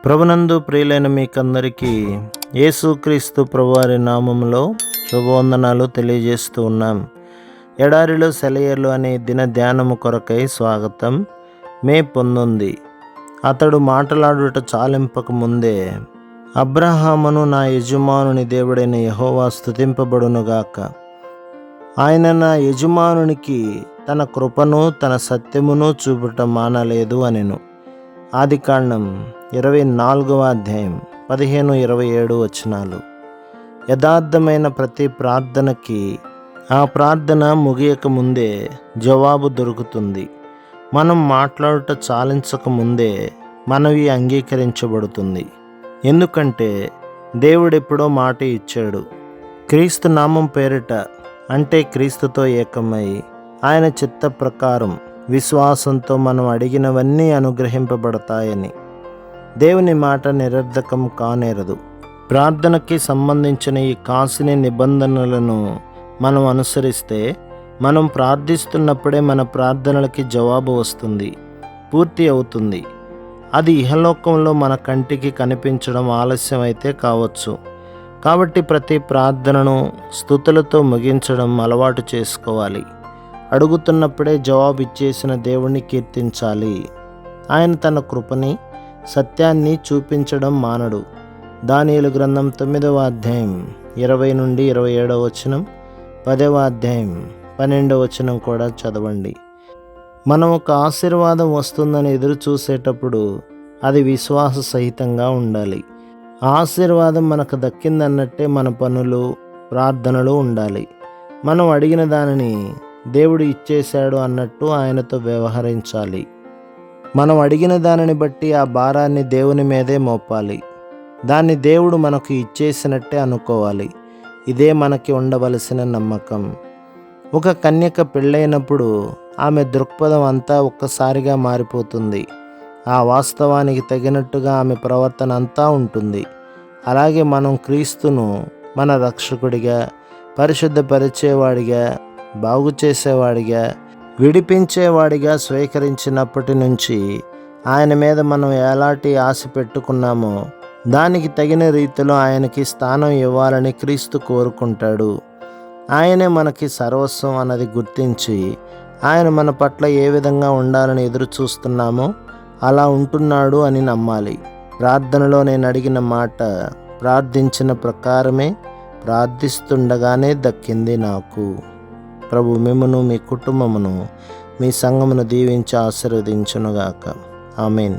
ప్రభునందు ప్రియులైన మీకందరికీ యేసుక్రీస్తు ప్రభువారి నామములో శుభవందనాలు తెలియజేస్తూ ఉన్నాం. ఎడారిలో సెలయేర్లు అనే దిన ధ్యానము కొరకై స్వాగతం. మే 19. అతడు మాట్లాడుట చాలింపక ముందే, అబ్రహామును నా యజమానుని దేవుడైన యెహోవా స్తుతింపబడునుగాక. ఆయన నా యజమానునికి తన కృపను తన సత్యమును చూపుట మానలేదు అనెను. ఆదికాండం 24వ అధ్యాయం 15-27 వచనాలు. యథార్థమైన ప్రతి ప్రార్థనకి ఆ ప్రార్థన ముగియక ముందే జవాబు దొరుకుతుంది. మనం మాట్లాడుట చాలించక ముందే మనవి అంగీకరించబడుతుంది. ఎందుకంటే దేవుడెప్పుడో మాట ఇచ్చాడు. క్రీస్తు నామం పేరిట, అంటే క్రీస్తుతో ఏకమై ఆయన చిత్త ప్రకారం విశ్వాసంతో మనం అడిగినవన్నీ అనుగ్రహింపబడతాయని. దేవుని మాట నిరర్ధకం కానేరదు. ప్రార్థనకి సంబంధించిన ఈ కాసిని నిబంధనలను మనం అనుసరిస్తే మనం ప్రార్థిస్తున్నప్పుడే మన ప్రార్థనలకి జవాబు వస్తుంది, పూర్తి అవుతుంది. అది ఇహలోకంలో మన కంటికి కనిపించడం ఆలస్యం అయితే కావచ్చు. కాబట్టి ప్రతి ప్రార్థనను స్తుతులతో ముగించడం అలవాటు చేసుకోవాలి. అడుగుతున్నప్పుడే జవాబు ఇచ్చేసిన దేవుణ్ణి కీర్తించాలి. ఆయన తన కృపని సత్యాన్ని చూపించడం మానడు. దానియేలు గ్రంథం 9వ అధ్యాయం 20-27 వచనం, 10వ అధ్యాయం 12వ వచనం కూడా చదవండి. మనం ఒక ఆశీర్వాదం వస్తుందని ఎదురు చూసేటప్పుడు అది విశ్వాస సహితంగా ఉండాలి. ఆశీర్వాదం మనకు దక్కిందన్నట్టే మన పనులు, ప్రార్థనలు ఉండాలి. మనం అడిగిన దానిని దేవుడు ఇచ్చేశాడు అన్నట్టు ఆయనతో వ్యవహరించాలి. మనం అడిగిన దానిని బట్టి ఆ భారాన్ని దేవుని మీదే మోపాలి. దాన్ని దేవుడు మనకు ఇచ్చేసినట్టే అనుకోవాలి. ఇదే మనకి ఉండవలసిన నమ్మకం. ఒక కన్యక పెళ్ళైనప్పుడు ఆమె దృక్పథం అంతా ఒక్కసారిగా మారిపోతుంది. ఆ వాస్తవానికి తగినట్టుగా ఆమె ప్రవర్తన అంతా ఉంటుంది. అలాగే మనం క్రీస్తును మన రక్షకుడిగా, పరిశుద్ధపరిచేవాడిగా, బాగు చేసేవాడిగా, విడిపించేవాడిగా స్వీకరించినప్పటి నుంచి ఆయన మీద మనం ఎలాంటి ఆశ పెట్టుకున్నామో దానికి తగిన రీతిలో ఆయనకి స్థానం ఇవ్వాలని క్రీస్తు కోరుకుంటాడు. ఆయనే మనకి సర్వస్వం అన్నది గుర్తించి ఆయన మన పట్ల ఏ విధంగా ఉండాలని ఎదురు చూస్తున్నామో అలా ఉంటున్నాడు అని నమ్మాలి. ప్రార్థనలో నేను అడిగిన మాట ప్రార్థించిన ప్రకారమే ప్రార్థిస్తుండగానే దక్కింది నాకు. ప్రభు మిమ్మును, మీ కుటుంబమును, మీ సంఘమును దీవించి ఆశీర్వదించునుగాక. ఆమేన్.